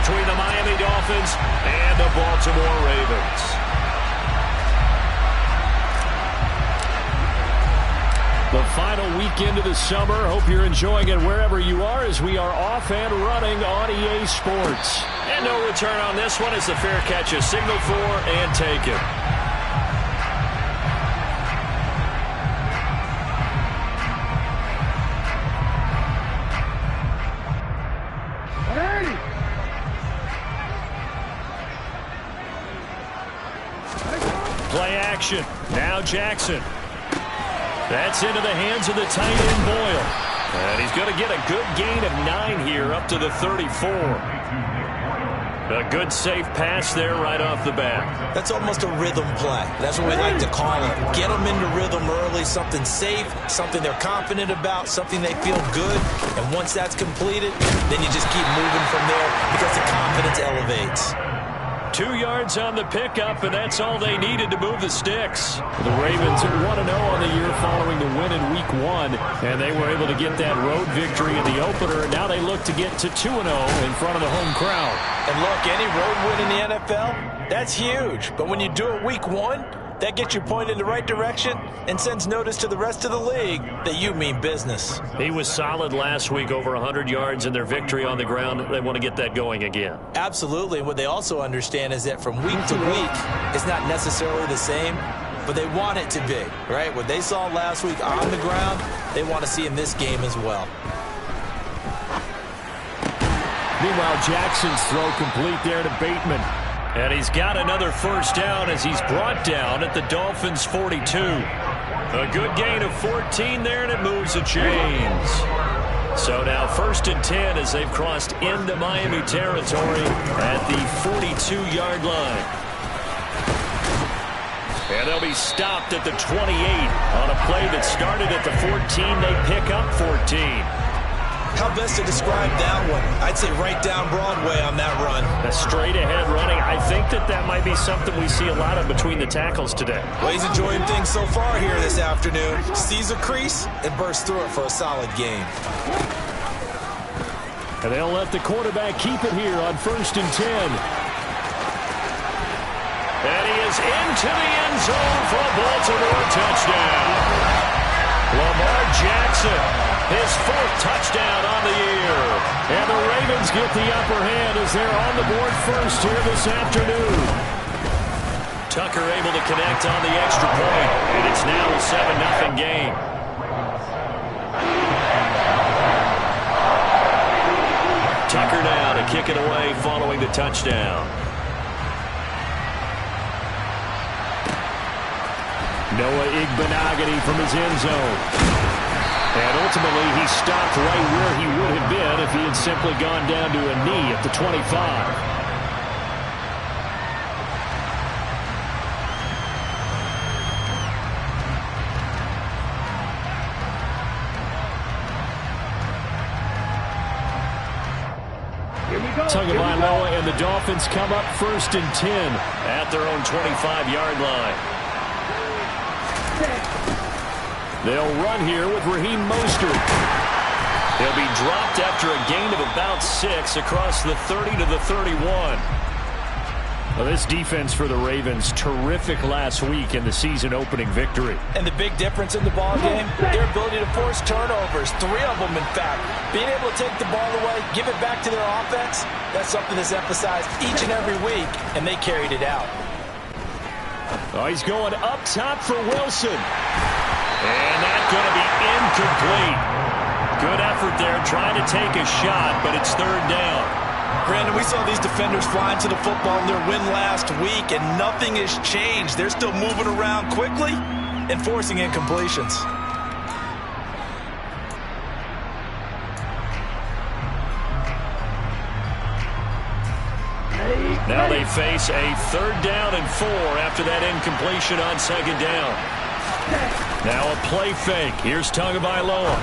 between the Miami Dolphins and the Baltimore Ravens. The final weekend of the summer. Hope you're enjoying it wherever you are as we are off and running on EA Sports. And no return on this one as the fair catch is signaled for and taken. Play action. Now Jackson. That's into the hands of the tight end Boyle. And he's going to get a good gain of 9 here up to the 34. A good safe pass there right off the bat. That's almost a rhythm play. That's what we like to call it. Get them into rhythm early, something safe, something they're confident about, something they feel good. And once that's completed, then you just keep moving from there because the confidence elevates. 2 yards on the pickup, and that's all they needed to move the sticks. The Ravens are 1-0 on the year following the win in Week 1, and they were able to get that road victory in the opener, and now they look to get to 2-0 in front of the home crowd. And look, any road win in the NFL, that's huge. But when you do it Week 1, that gets you pointed in the right direction and sends notice to the rest of the league that you mean business. He was solid last week, over 100 yards in their victory on the ground. They want to get that going again. Absolutely. And what they also understand is that from week to week, it's not necessarily the same, but they want it to be, right? What they saw last week on the ground, they want to see in this game as well. Meanwhile, Jackson's throw complete there to Bateman. And he's got another first down as he's brought down at the Dolphins' 42. A good gain of 14 there, and it moves the chains. So now 1st and 10 as they've crossed into Miami territory at the 42-yard line. And they'll be stopped at the 28 on a play that started at the 14. They pick up 14. How best to describe that one? I'd say right down Broadway on that run. A straight-ahead running. I think that might be something we see a lot of between the tackles today. Well, he's enjoying things so far here this afternoon. Sees a crease and bursts through it for a solid gain. And they'll let the quarterback keep it here on 1st and 10. And he is into the end zone for a Baltimore touchdown. Lamar Jackson. His 4th touchdown on the year. And the Ravens get the upper hand as they're on the board first here this afternoon. Tucker able to connect on the extra point, and it's now a 7-0 game. Tucker now to kick it away following the touchdown. Noah Igbenogany from his end zone. And ultimately, he stopped right where he would have been if he had simply gone down to a knee at the 25. Tagovailoa and the Dolphins come up 1st and 10 at their own 25-yard line. They'll run here with Raheem Mostert. He'll be dropped after a gain of about 6 across the 30 to the 31. Well, this defense for the Ravens, terrific last week in the season-opening victory. And the big difference in the ball game, their ability to force turnovers, 3 of them, in fact. Being able to take the ball away, give it back to their offense, that's something that's emphasized each and every week, and they carried it out. Oh, he's going up top for Wilson. And that's going to be incomplete. Good effort there, trying to take a shot, but it's 3rd down. Brandon, we saw these defenders flying to the football in their win last week, and nothing has changed. They're still moving around quickly and forcing incompletions. Now they face a 3rd down and 4 after that incompletion on 2nd down. Now a play fake. Here's Tagovailoa.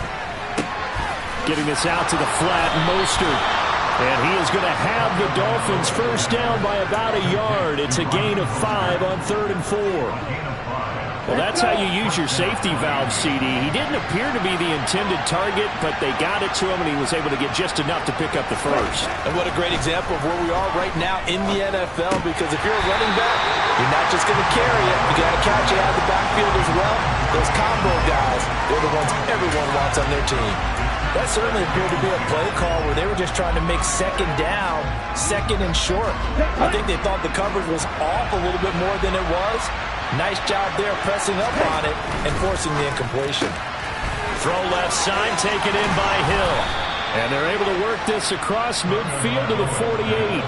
Getting this out to the flat, Mostert. And he is going to have the Dolphins first down by about a yard. It's a gain of 5 on 3rd and 4. Well, that's how you use your safety valve, CD. He didn't appear to be the intended target, but they got it to him, and he was able to get just enough to pick up the first. And what a great example of where we are right now in the NFL, because if you're a running back, you're not just going to carry it. You got to catch it out of the backfield as well. Those combo guys, they're the ones everyone wants on their team. That certainly appeared to be a play call where they were just trying to make second down, second and short. I think they thought the coverage was off a little bit more than it was. Nice job there pressing up on it and forcing the incompletion. Throw left side taken in by Hill. And they're able to work this across midfield to the 48.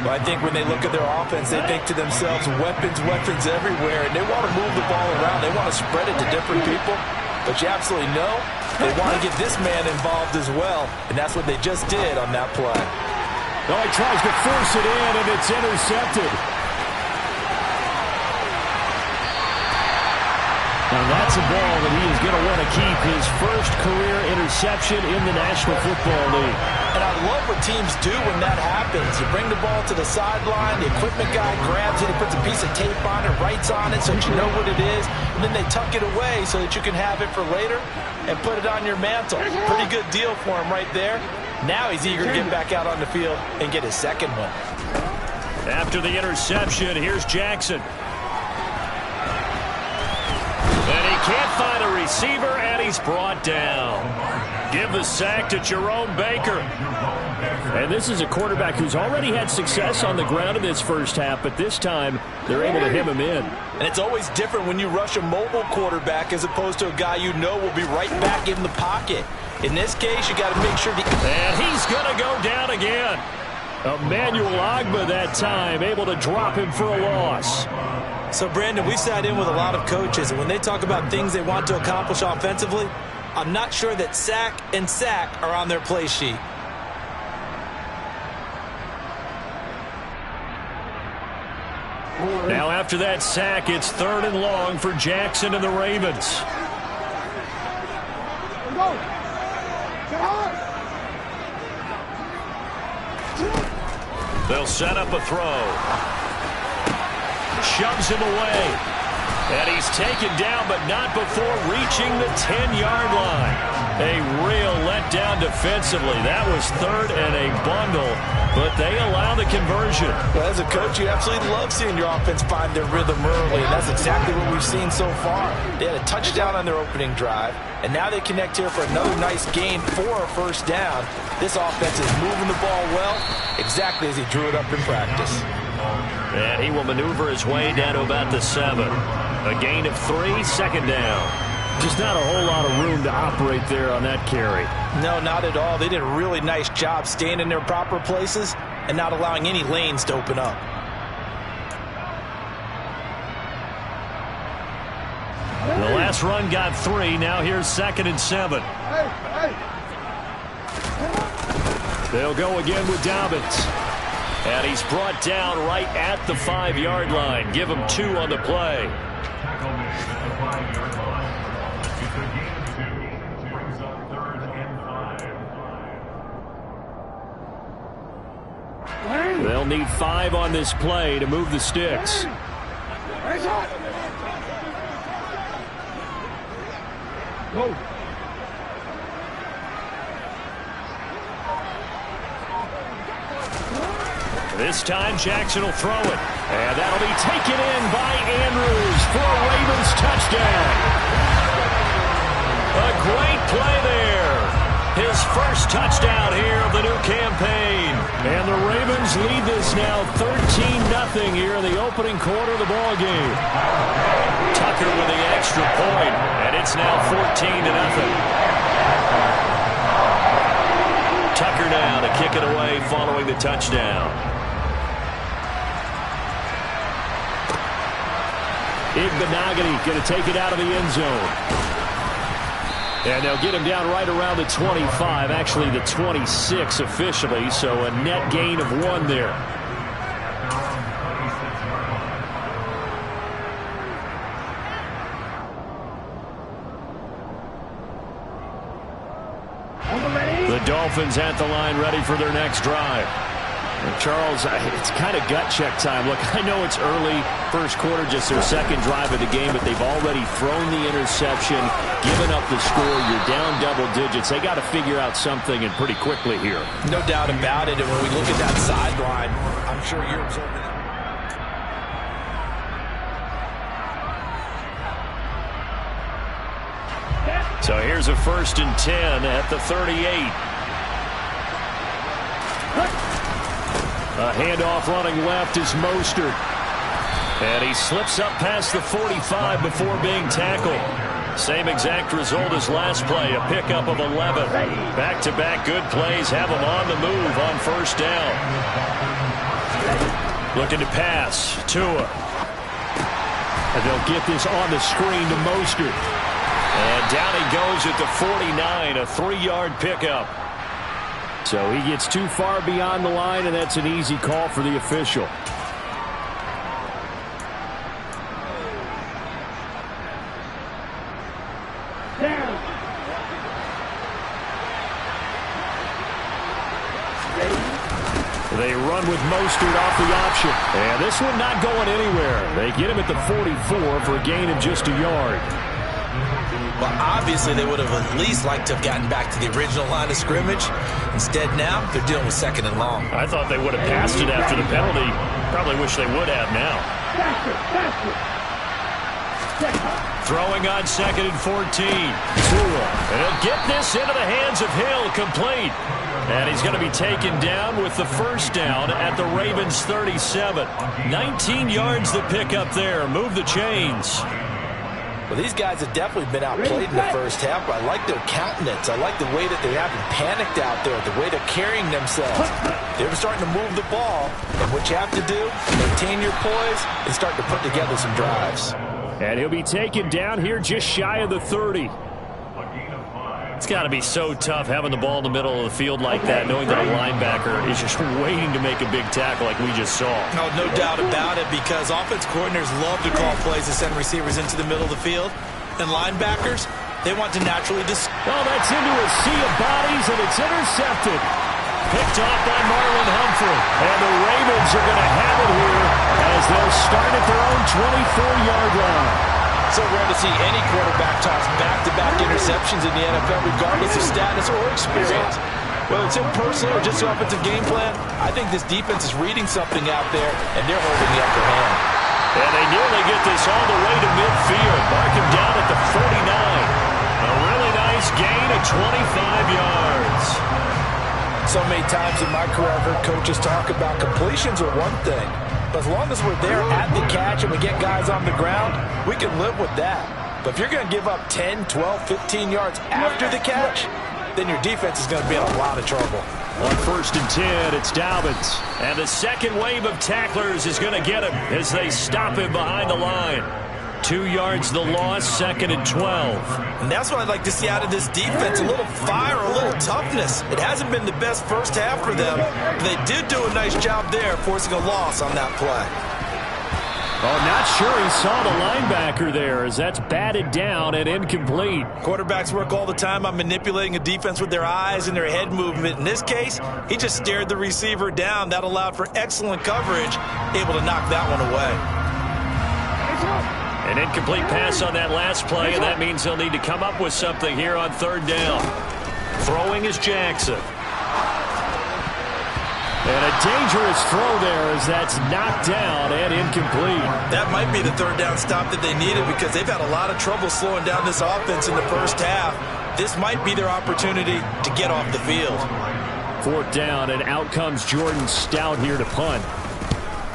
Well, I think when they look at their offense, they think to themselves, weapons everywhere, and they want to move the ball around. They want to spread it to different people. But you absolutely know they want to get this man involved as well, and that's what they just did on that play. Oh, he tries to force it in, and it's intercepted. And that's a ball that he is going to want to keep, his first career interception in the National Football League. And I love what teams do when that happens. You bring the ball to the sideline, the equipment guy grabs it, he puts a piece of tape on it, writes on it so that you know what it is, and then they tuck it away so that you can have it for later and put it on your mantle. Pretty good deal for him right there. Now he's eager to get back out on the field and get his second one. After the interception, here's Jackson. And he can't find a receiver, and he's brought down. Give the sack to Jerome Baker. And this is a quarterback who's already had success on the ground in this first half, but this time they're able to hem him in. And it's always different when you rush a mobile quarterback as opposed to a guy you know will be right back in the pocket. In this case, you got to make sure and he's going to go down again. Emmanuel Ogbah that time, able to drop him for a loss. So, Brandon, we sat in with a lot of coaches, and when they talk about things they want to accomplish offensively, I'm not sure that sack and sack are on their play sheet. Now after that sack, it's 3rd and long for Jackson and the Ravens. They'll set up a throw. Shoves him away. And he's taken down, but not before reaching the 10-yard line. A real letdown defensively. That was 3rd and a bundle, but they allow the conversion. Well, as a coach, you absolutely love seeing your offense find their rhythm early, and that's exactly what we've seen so far. They had a touchdown on their opening drive, and now they connect here for another nice gain for a first down. This offense is moving the ball well, exactly as he drew it up in practice. And he will maneuver his way down to about the 7. A gain of 3, 2nd down. Just not a whole lot of room to operate there on that carry. No, not at all. They did a really nice job staying in their proper places and not allowing any lanes to open up. The last run got 3. Now here's 2nd and 7. They'll go again with Dobbins. And he's brought down right at the 5-yard line. Give him 2 on the play. They'll need 5 on this play to move the sticks. Whoa. This time Jackson will throw it. And that'll be taken in by Andrews for a Ravens touchdown. A great play there. His first touchdown here of the new campaign. And the Ravens lead this now 13-0 here in the opening quarter of the ball game. Tucker with the extra point, and it's now 14-0. Tucker now to kick it away following the touchdown. Igbenogany going to take it out of the end zone. And they'll get him down right around the 25, actually the 26 officially, so a net gain of 1 there. The Dolphins at the line ready for their next drive. Charles, it's kind of gut check time. Look, I know it's early, first quarter, just their second drive of the game, but they've already thrown the interception, given up the score. You're down double digits. They got to figure out something, and pretty quickly here. No doubt about it. And when we look at that sideline, I'm sure you're observing it. So here's a 1st and 10 at the 38. A handoff running left is Mostert. And he slips up past the 45 before being tackled. Same exact result as last play, a pickup of 11. Back-to-back good plays have him on the move on 1st down. Looking to pass. Tua. And they'll get this on the screen to Mostert. And down he goes at the 49, a 3-yard pickup. So he gets too far beyond the line, and that's an easy call for the official. They run with Mostert off the option. And this one not going anywhere. They get him at the 44 for a gain of just a yard. Well, obviously, they would have at least liked to have gotten back to the original line of scrimmage. Instead, now, they're dealing with 2nd and long. I thought they would have passed it after the penalty. Probably wish they would have now. Throwing on 2nd and 14. Tua. And he'll get this into the hands of Hill, complete. And he's going to be taken down with the 1st down at the Ravens 37. 19 yards to pick up there. Move the chains. Well, these guys have definitely been outplayed in the first half, but I like their countenance. I like the way that they haven't panicked out there, the way they're carrying themselves. They're starting to move the ball, and what you have to do, maintain your poise and start to put together some drives. And he'll be taken down here just shy of the 30. It's got to be so tough having the ball in the middle of the field like that, knowing that a linebacker is just waiting to make a big tackle like we just saw. No doubt about it, because offense coordinators love to call plays to send receivers into the middle of the field. And linebackers, they want to naturally Oh, that's into a sea of bodies, and it's intercepted. Picked off by Marlon Humphrey. And the Ravens are going to have it here as they'll start at their own 24-yard line. So rare to see any quarterback toss back-to-back interceptions in the NFL, regardless of status or experience. Whether it's impersonal or just an offensive game plan, I think this defense is reading something out there, and they're holding the upper hand. And they nearly get this all the way to midfield. Mark him down at the 49. A really nice gain of 25 yards. So many times in my career, I've heard coaches talk about completions are one thing. But as long as we're there at the catch and we get guys on the ground, we can live with that. But if you're going to give up 10, 12, 15 yards after the catch, then your defense is going to be in a lot of trouble. On 1st and 10, it's Dobbins. And the second wave of tacklers is going to get him as they stop him behind the line. 2 yards the loss, 2nd and 12. And that's what I'd like to see out of this defense, a little fire, a little toughness. It hasn't been the best first half for them, but they did do a nice job there forcing a loss on that play. Oh, not sure he saw the linebacker there as that's batted down and incomplete. Quarterbacks work all the time on manipulating a defense with their eyes and their head movement. In this case, he just stared the receiver down. That allowed for excellent coverage, able to knock that one away. An incomplete pass on that last play, and that means they'll need to come up with something here on 3rd down. Throwing is Jackson. And a dangerous throw there as that's knocked down and incomplete. That might be the 3rd down stop that they needed because they've had a lot of trouble slowing down this offense in the first half. This might be their opportunity to get off the field. 4th down, and out comes Jordan Stout here to punt.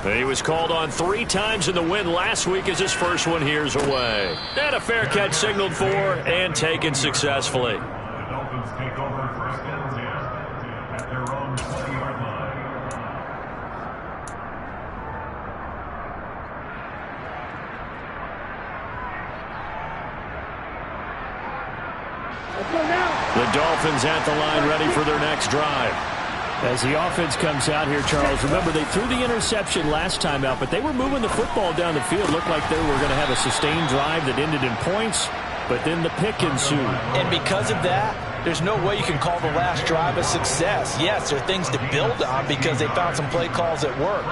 He was called on 3 times in the win last week as his first one here's away. And a fair catch signaled for and taken successfully. The Dolphins take over 1st and 10 at their own 20-yard line. The Dolphins at the line ready for their next drive. As the offense comes out here, Charles, remember they threw the interception last time out, but they were moving the football down the field. Looked like they were going to have a sustained drive that ended in points, but then the pick ensued. And because of that, there's no way you can call the last drive a success. Yes, there are things to build on because they found some play calls that work.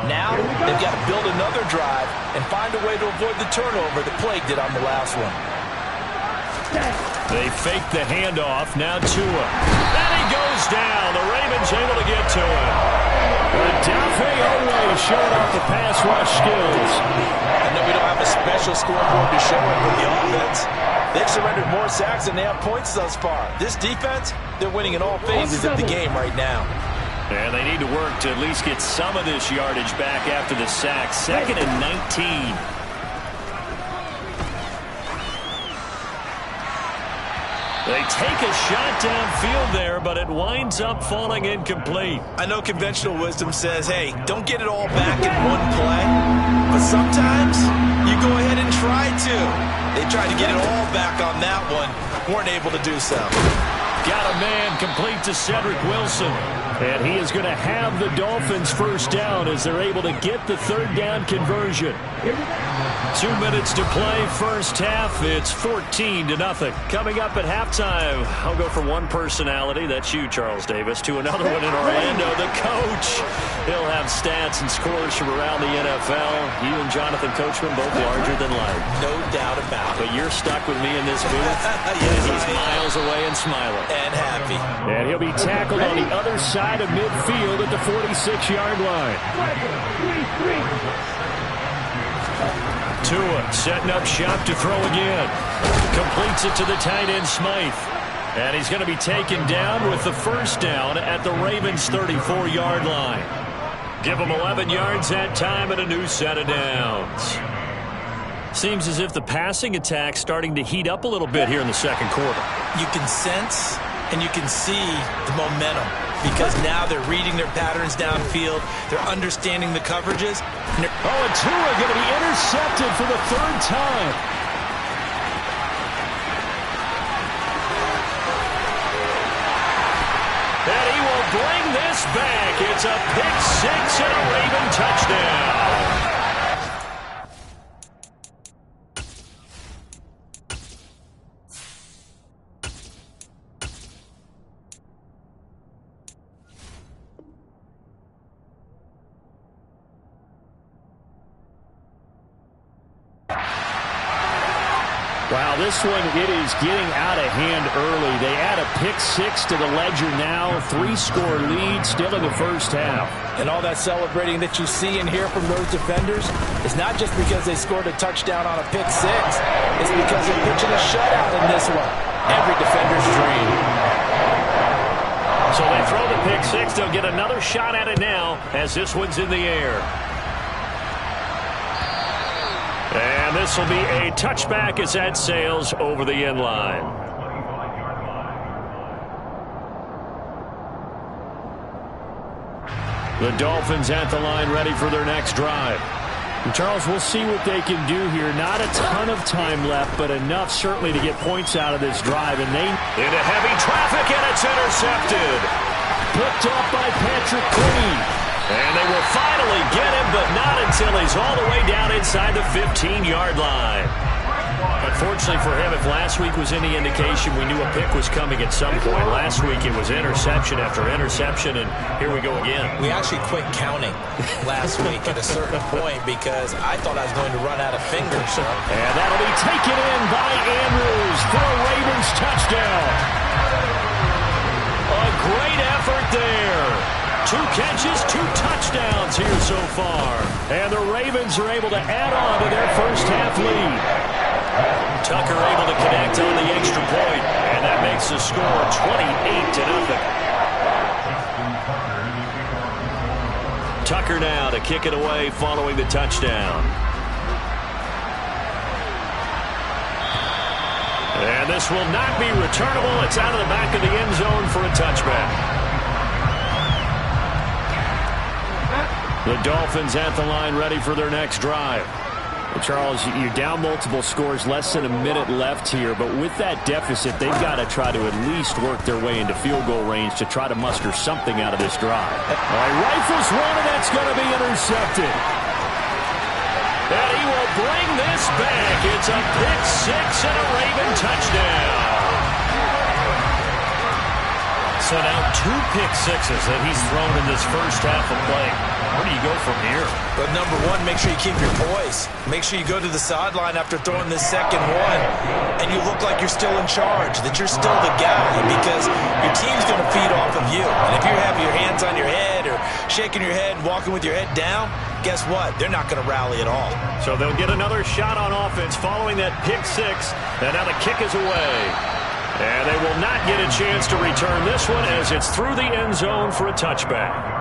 Now, they've got to build another drive and find a way to avoid the turnover that plagued it on the last one. They fake the handoff. Now Tua. And he goes down. The Ravens able to get to him. Odafe Oweh showing off the pass rush skills. I know we don't have a special scoreboard to show it for the offense. They've surrendered more sacks than they have points thus far. This defense, they're winning in all phases of the game right now. And they need to work to at least get some of this yardage back after the sack. 2nd and 19. They take a shot downfield there, but it winds up falling incomplete. I know conventional wisdom says, hey, don't get it all back in one play. But sometimes you go ahead and try to. They tried to get it all back on that one. Weren't able to do so. Got a man complete to Cedric Wilson. And he is going to have the Dolphins first down as they're able to get the third down conversion. 2 minutes to play first half. It's 14-0. Coming up at halftime, I'll go from one personality, that's you, Charles Davis, to another one in Orlando, the coach. He'll have stats and scores from around the NFL. You and Jonathan Coachman both larger than life. No doubt about it. But you're stuck with me in this booth. Yes, he's miles away and smiling. And happy. And he'll be tackled on the other side of midfield at the 46-yard line. Tua setting up shop to throw again. Completes it to the tight end Smythe. And he's going to be taken down with the first down at the Ravens' 34-yard line. Give them 11 yards that time and a new set of downs. Seems as if the passing attack's starting to heat up a little bit here in the second quarter. You can sense and you can see the momentum because now they're reading their patterns downfield. They're understanding the coverages. And Tua going to be intercepted for the third time. And he will bring this back. It's a pick six and a Raven touchdown. Wow, this one, it is getting out of hand early. They add a pick six to the ledger now. 3-score lead, still in the first half. And all that celebrating that you see and hear from those defenders is not just because they scored a touchdown on a pick six. It's because they're pitching a shutout in this one. Every defender's dream. So they throw the pick six. They'll get another shot at it now as this one's in the air. And this will be a touchback as that sails over the end line. The Dolphins at the line ready for their next drive. And Charles, we'll see what they can do here. Not a ton of time left, but enough certainly to get points out of this drive. And they into heavy traffic, and it's intercepted. Picked up by Patrick Queen. And they will finally get him, but not until he's all the way down inside the 15-yard line. Unfortunately for him, if last week was any indication, we knew a pick was coming at some point. Last week it was interception after interception, and here we go again. We actually quit counting last week at a certain point because I thought I was going to run out of fingers. And that'll be taken in by Andrews for a Ravens touchdown. A great effort there. 2 catches, 2 touchdowns here so far. And the Ravens are able to add on to their first half lead. Tucker able to connect on the extra point, and that makes the score 28-0. Tucker now to kick it away following the touchdown. And this will not be returnable. It's out of the back of the end zone for a touchback. The Dolphins at the line ready for their next drive. Well, Charles, you're down multiple scores, less than a minute left here, but with that deficit, they've got to try to at least work their way into field goal range to try to muster something out of this drive. All right, rifles one, and that's going to be intercepted. And he will bring this back. It's a pick six and a Raven touchdown. So now 2 pick sixes that he's thrown in this first half of play. Where do you go from here? But number one, make sure you keep your poise. Make sure you go to the sideline after throwing this second one, and you look like you're still in charge, that you're still the guy, because your team's going to feed off of you. And if you have your hands on your head or shaking your head and walking with your head down, guess what? They're not going to rally at all. So they'll get another shot on offense following that pick six, and now the kick is away. And they will not get a chance to return this one as it's through the end zone for a touchback.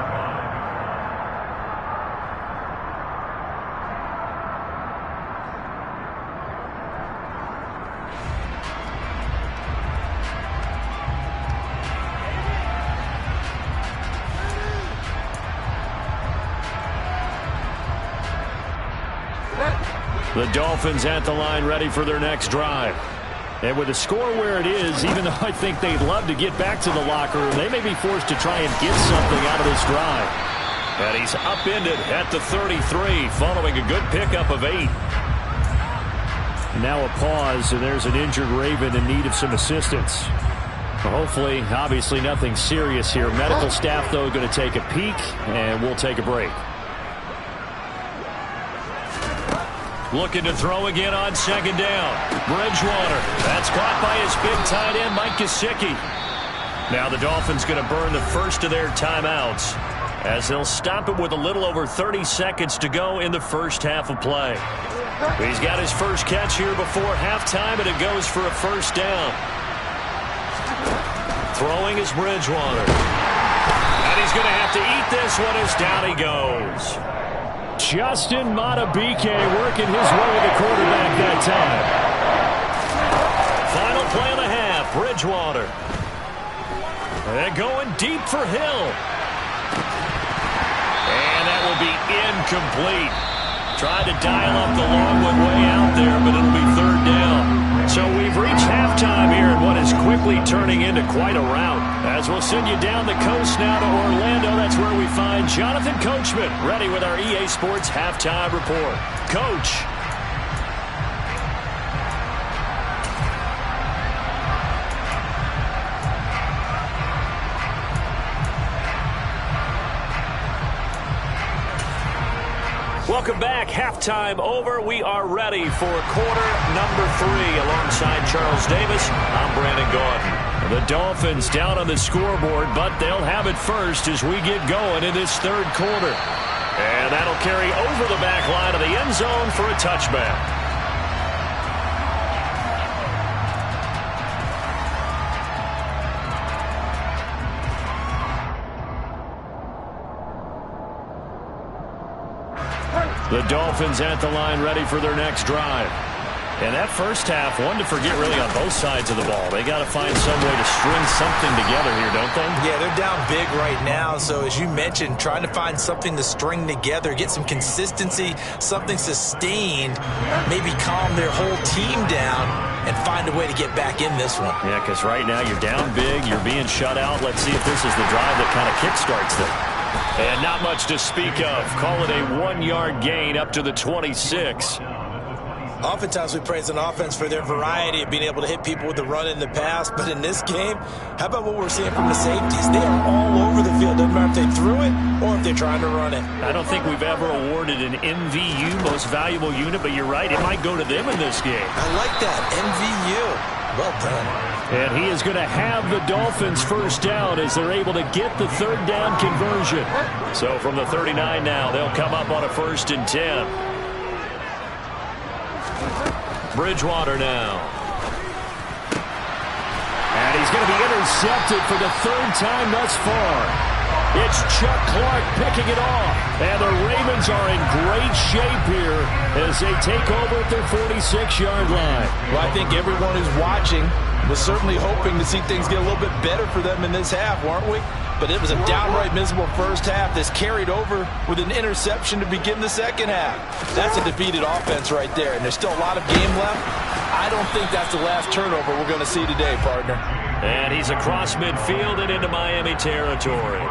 The Dolphins at the line ready for their next drive. And with the score where it is, even though I think they'd love to get back to the locker room, they may be forced to try and get something out of this drive. And he's upended at the 33 following a good pickup of 8. Now a pause, and there's an injured Raven in need of some assistance. Hopefully, obviously nothing serious here. Medical staff, though, going to take a peek, and we'll take a break. Looking to throw again on second down. Bridgewater. That's caught by his big tight end, Mike Gesicki. Now the Dolphins going to burn the first of their timeouts as they'll stop it with a little over 30 seconds to go in the first half of play. He's got his first catch here before halftime, and it goes for a first down. Throwing is Bridgewater. And he's going to have to eat this one as down he goes. Justin Madubuike working his way to the quarterback that time. Final play and a half, Bridgewater. And going deep for Hill. And that will be incomplete. Tried to dial up the long one way out there, but it'll be third down. So we've reached halftime here in what is quickly turning into quite a rout. As we'll send you down the coast now to Orlando, that's where we find Jonathan Coachman ready with our EA Sports Halftime Report. Coach. Welcome back. Halftime over. We are ready for quarter number 3 alongside Charles Davis. I'm Brandon Gaudin. The Dolphins down on the scoreboard, but they'll have it first as we get going in this third quarter. And that'll carry over the back line of the end zone for a touchback. The Dolphins at the line ready for their next drive. And that first half, one to forget really on both sides of the ball. They got to find some way to string something together here, don't they? Yeah, they're down big right now. So as you mentioned, trying to find something to string together, get some consistency, something sustained, maybe calm their whole team down and find a way to get back in this one. Yeah, because right now you're down big, you're being shut out. Let's see if this is the drive that kind of kickstarts them. And not much to speak of. Call it a 1-yard gain up to the 26. Oftentimes we praise an offense for their variety of being able to hit people with the run in the pass. But in this game, how about what we're seeing from the safeties? They are all over the field. Doesn't matter if they threw it or if they're trying to run it. I don't think we've ever awarded an MVU, most valuable unit, but you're right. It might go to them in this game. I like that. MVU. Well done. And he is going to have the Dolphins first down as they're able to get the third down conversion. So from the 39 now, they'll come up on a 1st and 10. Bridgewater now. And he's going to be intercepted for the 3rd time thus far. It's Chuck Clark picking it off. And the Ravens are in great shape here as they take over at their 46-yard line. Well, I think everyone who's watching was certainly hoping to see things get a little bit better for them in this half, weren't we? But it was a downright miserable first half that's carried over with an interception to begin the second half. That's a defeated offense right there, and there's still a lot of game left. I don't think that's the last turnover we're going to see today, partner. And he's across midfield and into Miami territory.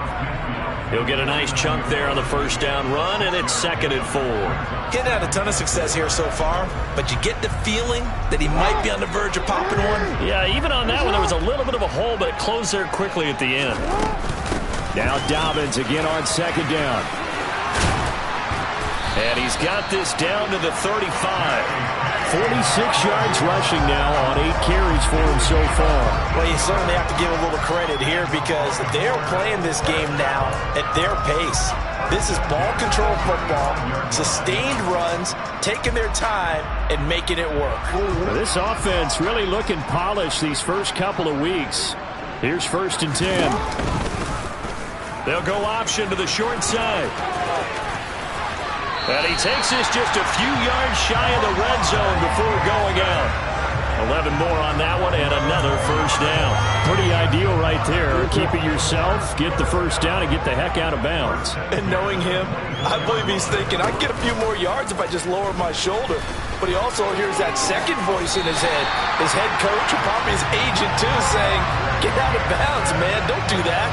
He'll get a nice chunk there on the first down run, and it's 2nd and 4. Getting had a ton of success here so far, but you get the feeling that he might be on the verge of popping one. Yeah, even on that one, there was a little bit of a hole, but it closed there quickly at the end. Now Dobbins again on 2nd down. And he's got this down to the 35. 46 yards rushing now on 8 carries for him so far. Well, you certainly have to give a little credit here because they're playing this game now at their pace. This is ball control football, sustained runs, taking their time, and making it work. Well, this offense really looking polished these first couple of weeks. Here's 1st and 10. They'll go option to the short side. And he takes this just a few yards shy of the red zone before going out. 11 more on that one and another first down. Pretty ideal right there. Keep it yourself, get the first down, and get the heck out of bounds. And knowing him, I believe he's thinking, I can get a few more yards if I just lower my shoulder. But he also hears that second voice in his head. His head coach, or probably his agent too, saying, get out of bounds, man. Don't do that.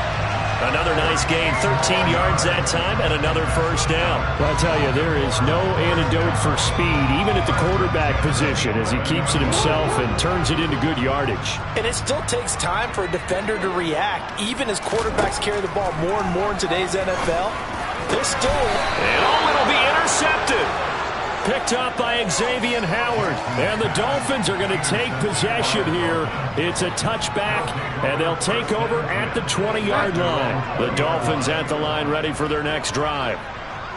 Another nice gain, 13 yards that time, and another first down. Well, I tell you, there is no antidote for speed, even at the quarterback position, as he keeps it himself and turns it into good yardage. And it still takes time for a defender to react, even as quarterbacks carry the ball more and more in today's NFL. They're still... And it'll be intercepted. Picked up by Xavier Howard. And the Dolphins are going to take possession here. It's a touchback, and they'll take over at the 20-yard line. The Dolphins at the line ready for their next drive.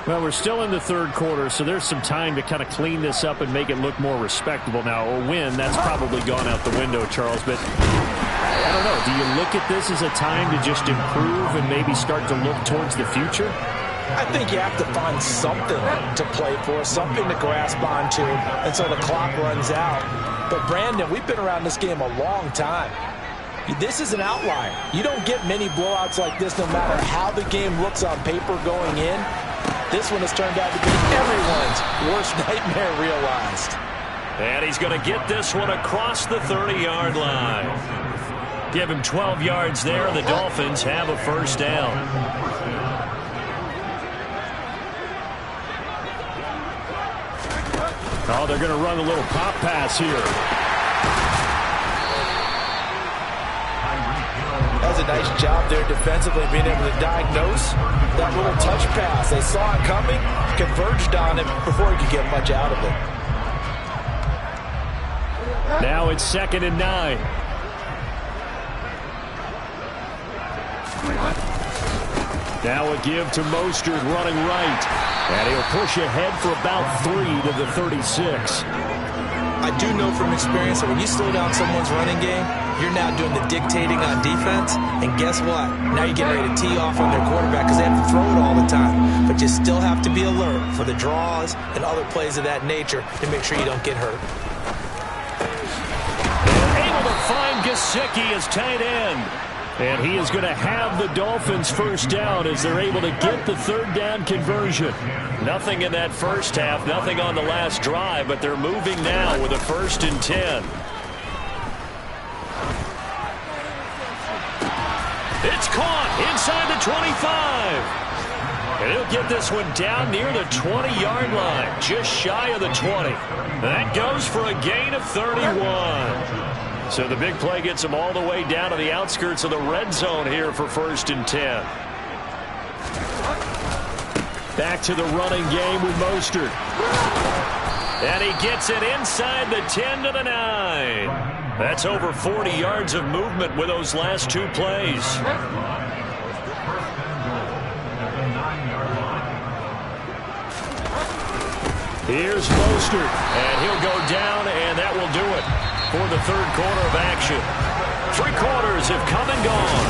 Well, we're still in the third quarter, so there's some time to kind of clean this up and make it look more respectable. Now, a win, that's probably gone out the window, Charles, but I don't know. Do you look at this as a time to just improve and maybe start to look towards the future? I think you have to find something to play for, something to grasp onto until the clock runs out. But, Brandon, we've been around this game a long time. This is an outlier. You don't get many blowouts like this no matter how the game looks on paper going in. This one has turned out to be everyone's worst nightmare realized. And he's going to get this one across the 30-yard line. Give him 12 yards there, and the Dolphins have a first down. Oh, they're going to run a little pop pass here. That was a nice job there defensively, being able to diagnose that little touch pass. They saw it coming, converged on it before he could get much out of it. Now it's 2nd and 9. Now a give to Mostert running right. And he'll push ahead for about 3 to the 36. I do know from experience that when you slow down someone's running game, you're now doing the dictating on defense. And guess what? Now you're getting ready to tee off on their quarterback because they have to throw it all the time. But you still have to be alert for the draws and other plays of that nature to make sure you don't get hurt. Able to find Gesicki as tight end. And he is going to have the Dolphins first down as they're able to get the third down conversion. Nothing in that first half, nothing on the last drive, but they're moving now with a 1st and 10. It's caught inside the 25. And he'll get this one down near the 20-yard line, just shy of the 20. That goes for a gain of 31. So the big play gets him all the way down to the outskirts of the red zone here for 1st and 10. Back to the running game with Mostert. And he gets it inside the 10 to the 9. That's over 40 yards of movement with those last two plays. Here's Mostert, and he'll go down, and that will do it for the third quarter of action. 3 quarters have come and gone.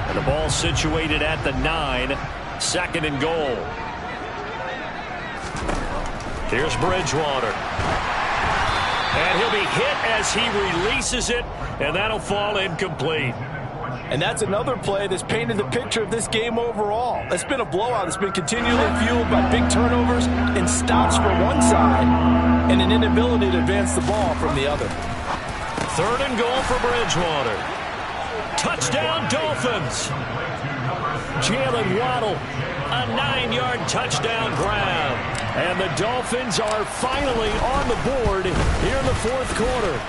And the ball situated at the 9, 2nd and goal. Here's Bridgewater. And he'll be hit as he releases it, and that'll fall incomplete. And that's another play that's painted the picture of this game overall. It's been a blowout. It's been continually fueled by big turnovers and stops for one side and an inability to advance the ball from the other. 3rd and goal for Bridgewater. Touchdown, Dolphins. Jalen Waddle, a 9-yard touchdown grab. And the Dolphins are finally on the board here in the 4th quarter.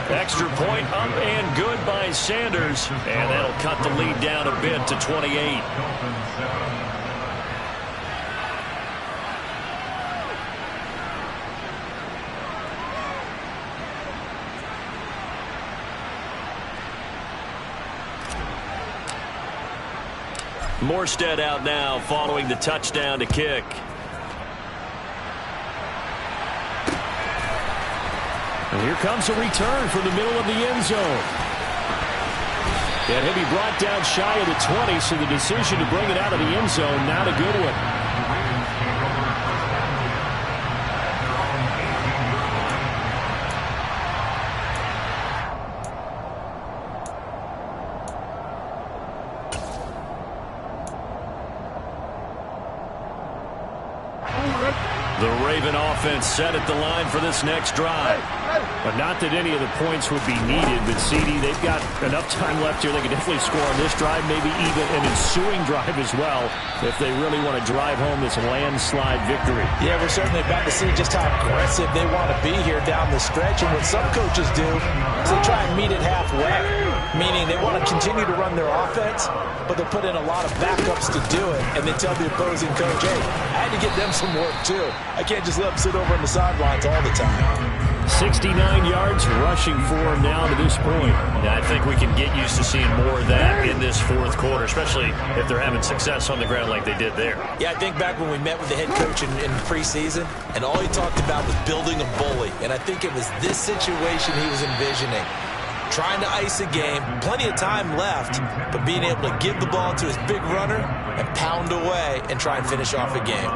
Extra point up and good by Sanders. And that'll cut the lead down a bit to 28. Morstead out now following the touchdown to kick. And here comes a return from the middle of the end zone. And he'll be brought down shy of the 20, so the decision to bring it out of the end zone, not a good one. The Raven offense set at the line for this next drive. But not that any of the points would be needed, but CD, they've got enough time left here. They can definitely score on this drive, maybe even an ensuing drive as well, if they really want to drive home this landslide victory. Yeah, we're certainly about to see just how aggressive they want to be here down the stretch. And what some coaches do is they try and meet it halfway, meaning they want to continue to run their offense, but they put in a lot of backups to do it, and they tell the opposing coach, hey, I had to get them some work too. I can't just let them sit over on the sidelines all the time. 69 yards rushing for him now to this point. Yeah, I think we can get used to seeing more of that in this 4th quarter, especially if they're having success on the ground like they did there. Yeah, I think back when we met with the head coach in preseason, and all he talked about was building a bully. And I think it was this situation he was envisioning. Trying to ice a game, plenty of time left, but being able to give the ball to his big runner and pound away and try and finish off a game.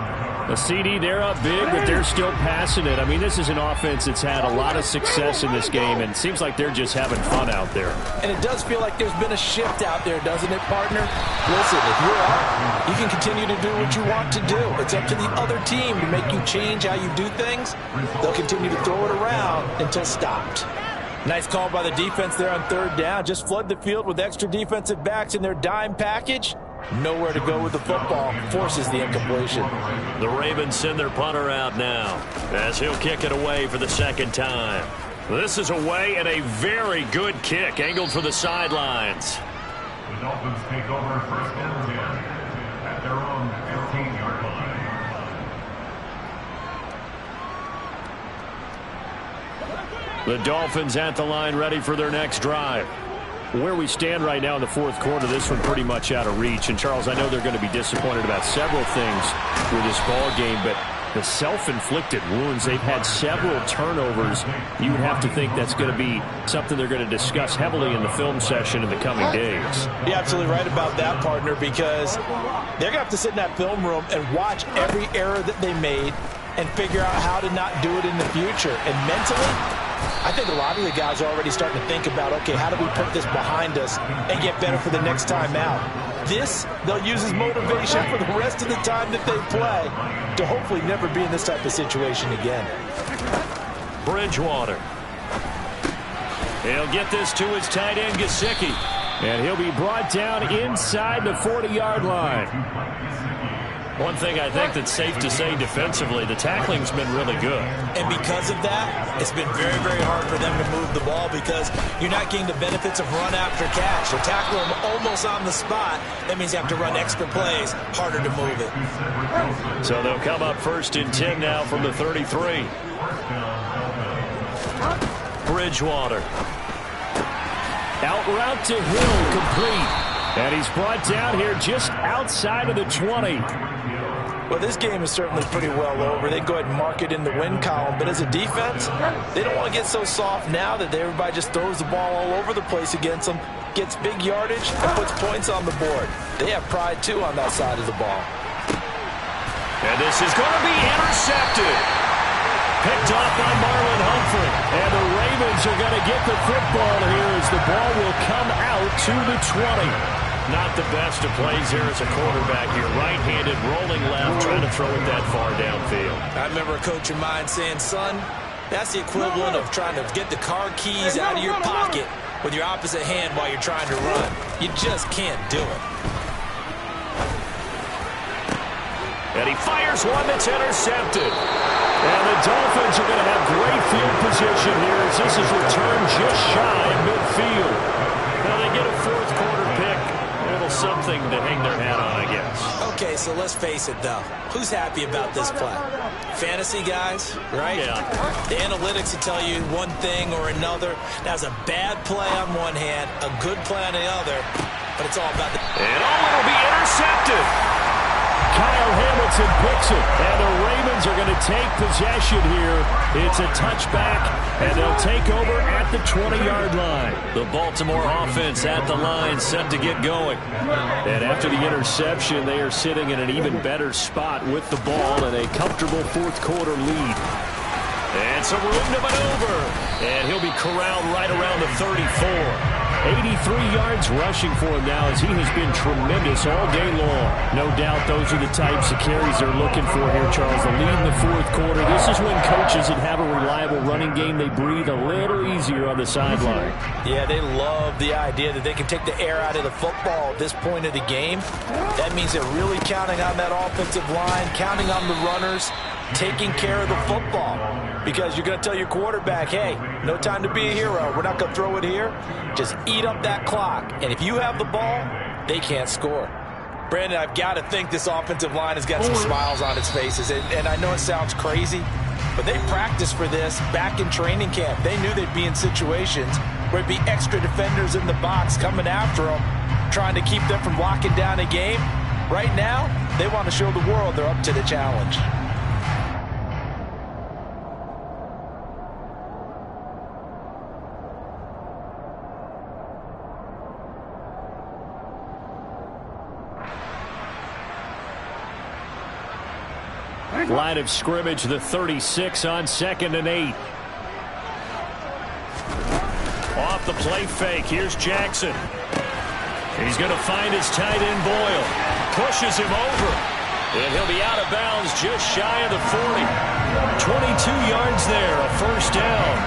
The CD, they're up big, but they're still passing it. I mean, this is an offense that's had a lot of success in this game, and it seems like they're just having fun out there. And it does feel like there's been a shift out there, doesn't it, partner? Listen, if you're up, you can continue to do what you want to do. It's up to the other team to make you change how you do things. They'll continue to throw it around until stopped. Nice call by the defense there on 3rd down. Just flood the field with extra defensive backs in their dime package. Nowhere to go with the football. Forces the incompletion. The Ravens send their punter out now as he'll kick it away for the 2nd time. This is away and a very good kick angled for the sidelines. The Dolphins take over 1st and 10 at their own 15-yard line. The Dolphins at the line ready for their next drive. Where we stand right now in the 4th quarter, this one pretty much out of reach. And, Charles, I know they're going to be disappointed about several things with this ball game, but the self-inflicted wounds, they've had several turnovers. You would have to think that's going to be something they're going to discuss heavily in the film session in the coming days. You're absolutely right about that, partner, because they're going to have to sit in that film room and watch every error that they made and figure out how to not do it in the future. And mentally, I think a lot of the guys are already starting to think about, okay, how do we put this behind us and get better for the next time out? This, they'll use as motivation for the rest of the time that they play to hopefully never be in this type of situation again. Bridgewater. He'll get this to his tight end, Gesicki. And he'll be brought down inside the 40-yard line. One thing I think that's safe to say defensively, the tackling's been really good. And because of that, it's been very, very hard for them to move the ball because you're not getting the benefits of run after catch. You're tackling them almost on the spot. That means you have to run extra plays, harder to move it. So they'll come up 1st and 10 now from the 33. Bridgewater. Out route to Hill, complete. And he's brought down here just outside of the 20. Well, this game is certainly pretty well over. They go ahead and mark it in the win column. But as a defense, they don't want to get so soft now that everybody just throws the ball all over the place against them, gets big yardage, and puts points on the board. They have pride, too, on that side of the ball. And this is going to be intercepted. Picked off by Marlon Humphrey. And the Ravens Ravens are going to get the football here as the ball will come out to the 20. Not the best of plays there as a quarterback here. Right-handed, rolling left, trying to throw it that far downfield. I remember a coach of mine saying, son, that's the equivalent of trying to get the car keys out of your pocket with your opposite hand while you're trying to run. You just can't do it. And he fires one that's intercepted. And the Dolphins are going to have great field position here as this is returned just shy of midfield. Now they get a fourth quarter pick. Something to hang their hat on, I guess. Okay, so let's face it, though. Who's happy about this play? Fantasy guys, right? Yeah. The analytics will tell you one thing or another. That's a bad play on one hand, a good play on the other, but it's all about the... And it'll be intercepted. Kyle Hamilton picks it, and the Ravens are going to take possession here. It's a touchback, and they'll take over at the 20-yard line. The Baltimore offense at the line, set to get going. And after the interception, they are sitting in an even better spot with the ball and a comfortable fourth-quarter lead. And some room to maneuver, and he'll be corralled right around the 34. 83 yards rushing for him now as he has been tremendous all day long. No doubt those are the types of carries they're looking for here, Charles. The lead in the fourth quarter. This is when coaches that have a reliable running game, they breathe a little easier on the sideline. Yeah, they love the idea that they can take the air out of the football at this point of the game. That means they're really counting on that offensive line, counting on the runners, taking care of the football. Because you're going to tell your quarterback, hey, no time to be a hero. We're not going to throw it here. Just eat up that clock. And if you have the ball, they can't score. Brandon, I've got to think this offensive line has got some smiles on its faces. And I know it sounds crazy, but they practiced for this back in training camp. They knew they'd be in situations where it'd be extra defenders in the box coming after them, trying to keep them from locking down a game. Right now, they want to show the world they're up to the challenge. Line of scrimmage, the 36 on 2nd and 8. Off the play fake, here's Jackson. He's going to find his tight end Boyle. Pushes him over. And he'll be out of bounds just shy of the 40. 22 yards there, a first down.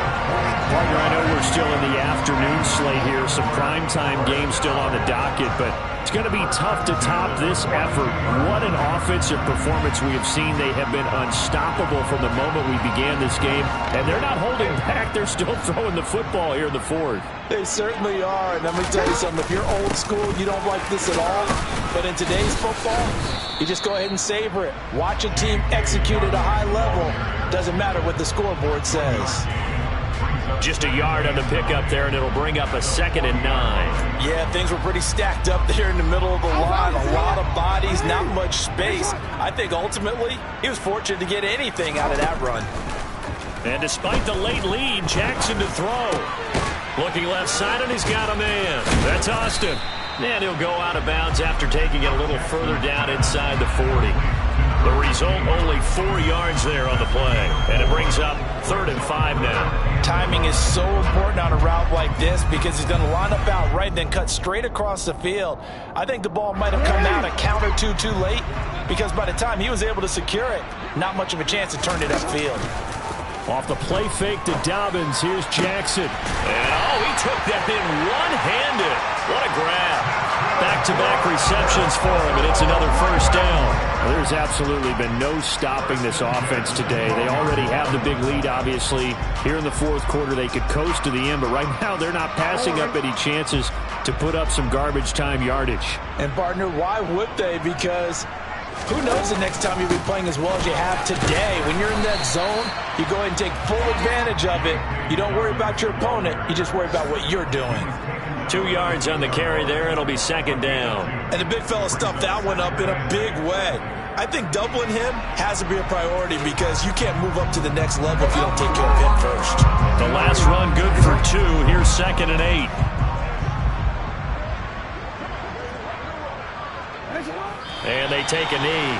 Partner, I know we're still in the afternoon slate here. Some primetime games still on the docket, but it's going to be tough to top this effort. What an offensive performance we have seen. They have been unstoppable from the moment we began this game, and they're not holding back. They're still throwing the football here in the fourth. They certainly are, and let me tell you something. If you're old school, you don't like this at all, but in today's football, you just go ahead and savor it. Watch a team execute at a high level. Doesn't matter what the scoreboard says. Just a yard on the pickup there, and it'll bring up a 2nd and 9. Yeah, things were pretty stacked up there in the middle of the line. A lot of bodies, not much space. I think ultimately he was fortunate to get anything out of that run. And despite the late lead, Jackson to throw. Looking left side, and he's got a man. That's Austin. And he'll go out of bounds after taking it a little further down inside the 40. The result, only 4 yards there on the play. And it brings up 3rd and 5 now. Timing is so important on a route like this because he's going to line up out right and then cut straight across the field. I think the ball might have come out a count or two too late because by the time he was able to secure it, not much of a chance to turn it upfield. Off the play fake to Dobbins, here's Jackson. And he took that in one-handed. What a grab. Back-to-back receptions for him, and it's another first down. Well, there's absolutely been no stopping this offense today. They already have the big lead, obviously. Here in the fourth quarter, they could coast to the end, but right now they're not passing up any chances to put up some garbage time yardage. And, partner, why would they? Because who knows the next time you'll be playing as well as you have today. When you're in that zone, you go ahead and take full advantage of it. You don't worry about your opponent. You just worry about what you're doing. 2 yards on the carry there. It'll be 2nd down. And the big fella stuffed that one up in a big way. I think doubling him has to be a priority because you can't move up to the next level if you don't take care of him first. The last run good for 2. Here's 2nd and 8. And they take a knee.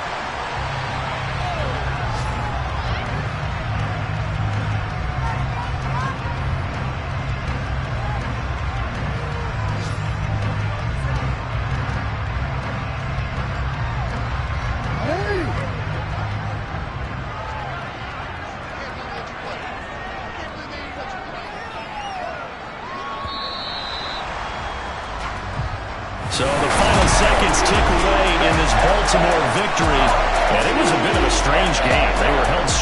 So the final seconds tick away in this Baltimore victory. And it was a bit of a strange game. They were held scoreless.